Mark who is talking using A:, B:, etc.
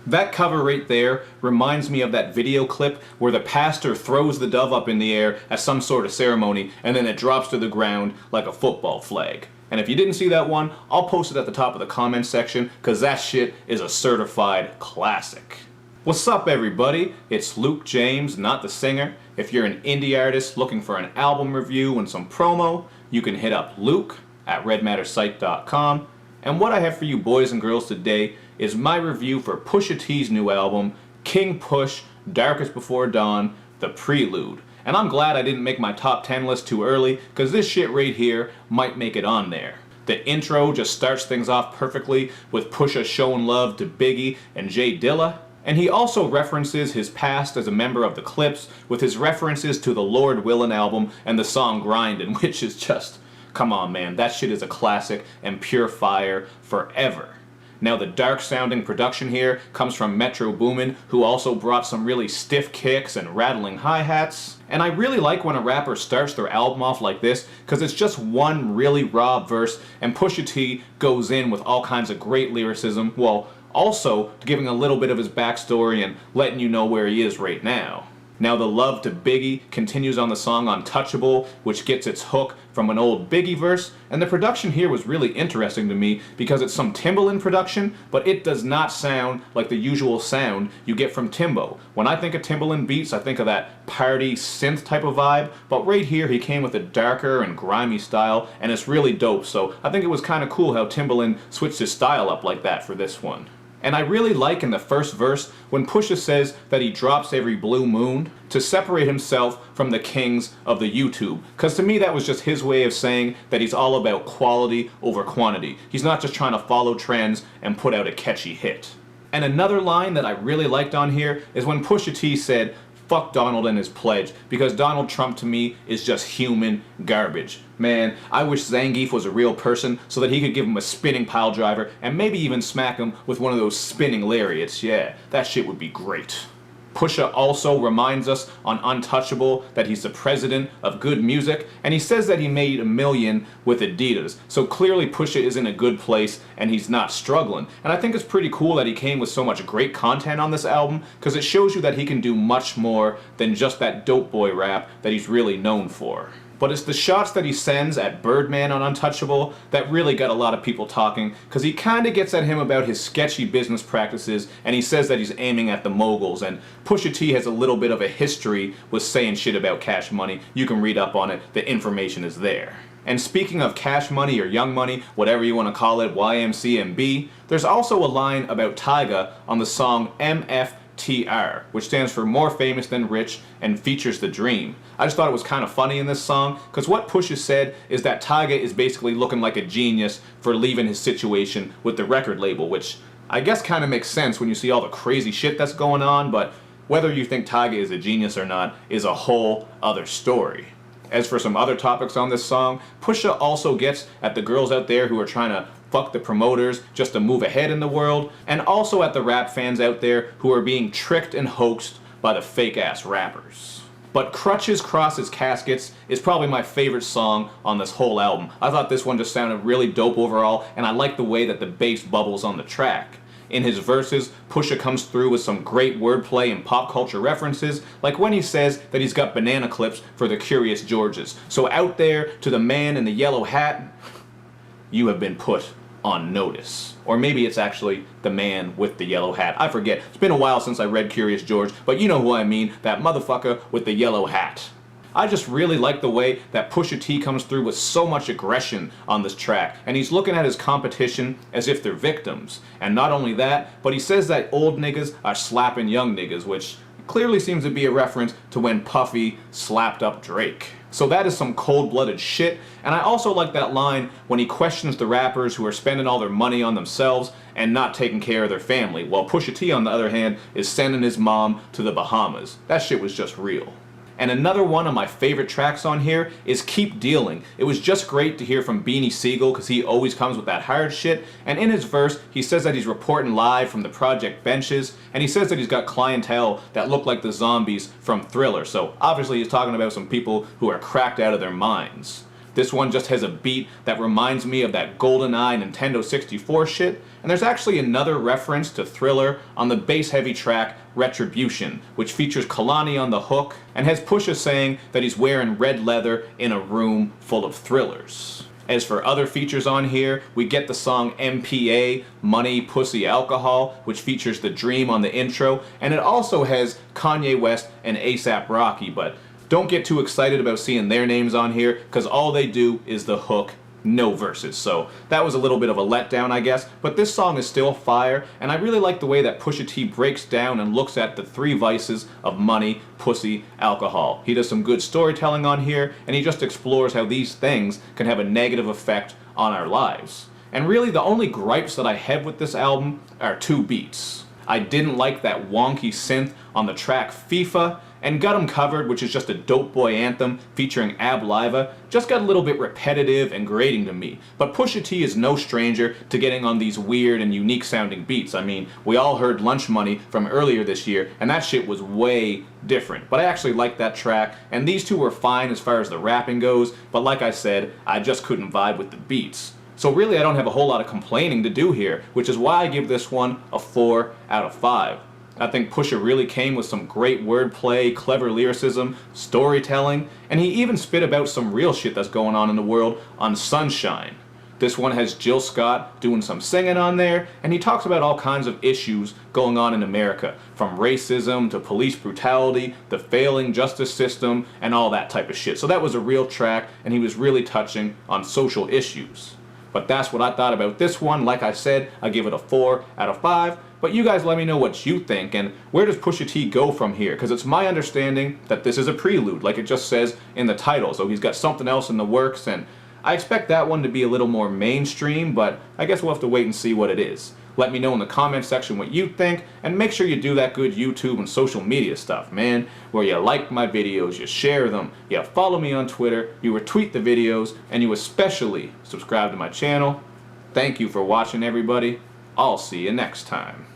A: That cover right there reminds me of that video clip where the pastor throws the dove up in the air at some sort of ceremony and then it drops to the ground like a football flag. And if you didn't see that one, I'll post it at the top of the comments section because that shit is a certified classic. What's up everybody? It's Luke James, not the singer. If you're an indie artist looking for an album review and some promo, you can hit up Luke at redmattersite.com. And what I have for you boys and girls today is my review for Pusha T's new album, King Push, Darkest Before Dawn, The Prelude. And I'm glad I didn't make my top 10 list too early, because this shit right here might make it on there. The intro just starts things off perfectly with Pusha showing love to Biggie and Jay Dilla. And he also references his past as a member of the Clips with his references to the Lord Willin' album and the song Grindin', which is just, come on man, that shit is a classic and pure fire forever. Now the dark sounding production here comes from Metro Boomin, who also brought some really stiff kicks and rattling hi-hats. And I really like when a rapper starts their album off like this, because it's just one really raw verse and Pusha T goes in with all kinds of great lyricism, while also giving a little bit of his backstory and letting you know where he is right now. Now the love to Biggie continues on the song Untouchable, which gets its hook from an old Biggie verse, and the production here was really interesting to me because it's some Timbaland production, but it does not sound like the usual sound you get from Timbo. When I think of Timbaland beats, I think of that party synth type of vibe, but right here he came with a darker and grimy style, and it's really dope, so I think it was kind of cool how Timbaland switched his style up like that for this one. And I really like in the first verse when Pusha says that he drops every blue moon to separate himself from the kings of the YouTube. Because to me that was just his way of saying that he's all about quality over quantity. He's not just trying to follow trends and put out a catchy hit. And another line that I really liked on here is when Pusha T said, "Fuck Donald and his pledge," because Donald Trump to me is just human garbage. Man, I wish Zangief was a real person so that he could give him a spinning pile driver and maybe even smack him with one of those spinning lariats. Yeah, that shit would be great. Pusha also reminds us on Untouchable that he's the president of good music, and he says that he made $1 million with Adidas. So clearly Pusha is in a good place and he's not struggling. And I think it's pretty cool that he came with so much great content on this album, because it shows you that he can do much more than just that dope boy rap that he's really known for. But it's the shots that he sends at Birdman on Untouchable that really got a lot of people talking, because he kinda gets at him about his sketchy business practices, and he says that he's aiming at the moguls, and Pusha T has a little bit of a history with saying shit about Cash Money. You can read up on it, the information is there. And speaking of Cash Money or Young Money, whatever you want to call it, YMCMB, there's also a line about Tyga on the song M.F.T.R, which stands for More Famous Than Rich and features The Dream. I just thought it was kind of funny in this song, because what Pusha said is that Tyga is basically looking like a genius for leaving his situation with the record label, which I guess kind of makes sense when you see all the crazy shit that's going on, but whether you think Tyga is a genius or not is a whole other story. As for some other topics on this song, Pusha also gets at the girls out there who are trying to fuck the promoters just to move ahead in the world, and also at the rap fans out there who are being tricked and hoaxed by the fake-ass rappers. But Crutches Crosses Caskets is probably my favorite song on this whole album. I thought this one just sounded really dope overall, and I like the way that the bass bubbles on the track. In his verses, Pusha comes through with some great wordplay and pop culture references, like when he says that he's got banana clips for the Curious Georges. So out there, to the man in the yellow hat, you have been put on notice. Or maybe it's actually the man with the yellow hat. I forget. It's been a while since I read Curious George, but you know who I mean, that motherfucker with the yellow hat. I just really like the way that Pusha T comes through with so much aggression on this track, and he's looking at his competition as if they're victims. And not only that, but he says that old niggas are slapping young niggas, which clearly seems to be a reference to when Puffy slapped up Drake. So that is some cold-blooded shit, and I also like that line when he questions the rappers who are spending all their money on themselves and not taking care of their family, while Pusha T, on the other hand, is sending his mom to the Bahamas. That shit was just real. And another one of my favorite tracks on here is Keep Dealing. It was just great to hear from Beanie Siegel, because he always comes with that hard shit, and in his verse he says that he's reporting live from the project benches, and he says that he's got clientele that look like the zombies from Thriller, so obviously he's talking about some people who are cracked out of their minds. This one just has a beat that reminds me of that GoldenEye Nintendo 64 shit, and there's actually another reference to Thriller on the bass-heavy track Retribution, which features Kalani on the hook and has Pusha saying that he's wearing red leather in a room full of thrillers. As for other features on here, we get the song M.P.A, Money, Pussy, Alcohol, which features The Dream on the intro, and it also has Kanye West and A$AP Rocky, but don't get too excited about seeing their names on here, because all they do is the hook, no verses. So that was a little bit of a letdown, I guess, but this song is still fire, and I really like the way that Pusha T breaks down and looks at the three vices of money, pussy, alcohol. He does some good storytelling on here, and he just explores how these things can have a negative effect on our lives. And really, the only gripes that I have with this album are two beats. I didn't like that wonky synth on the track F.I.F.A, and Got 'Em Covered, which is just a dope boy anthem featuring Ab-Liva, just got a little bit repetitive and grating to me. But Pusha T is no stranger to getting on these weird and unique sounding beats. I mean, we all heard Lunch Money from earlier this year, and that shit was way different. But I actually liked that track, and these two were fine as far as the rapping goes, but like I said, I just couldn't vibe with the beats. So really I don't have a whole lot of complaining to do here, which is why I give this one a 4 out of 5. I think Pusha really came with some great wordplay, clever lyricism, storytelling, and he even spit about some real shit that's going on in the world on Sunshine. This one has Jill Scott doing some singing on there, and he talks about all kinds of issues going on in America, from racism to police brutality, the failing justice system, and all that type of shit. So that was a real track, and he was really touching on social issues. But that's what I thought about this one. Like I said, I give it a 4 out of 5. But you guys let me know what you think, and where does Pusha T go from here? Because it's my understanding that this is a prelude, like it just says in the title. So he's got something else in the works, and I expect that one to be a little more mainstream, but I guess we'll have to wait and see what it is. Let me know in the comment section what you think, and make sure you do that good YouTube and social media stuff, man, where you like my videos, you share them, you follow me on Twitter, you retweet the videos, and you especially subscribe to my channel. Thank you for watching, everybody. I'll see you next time.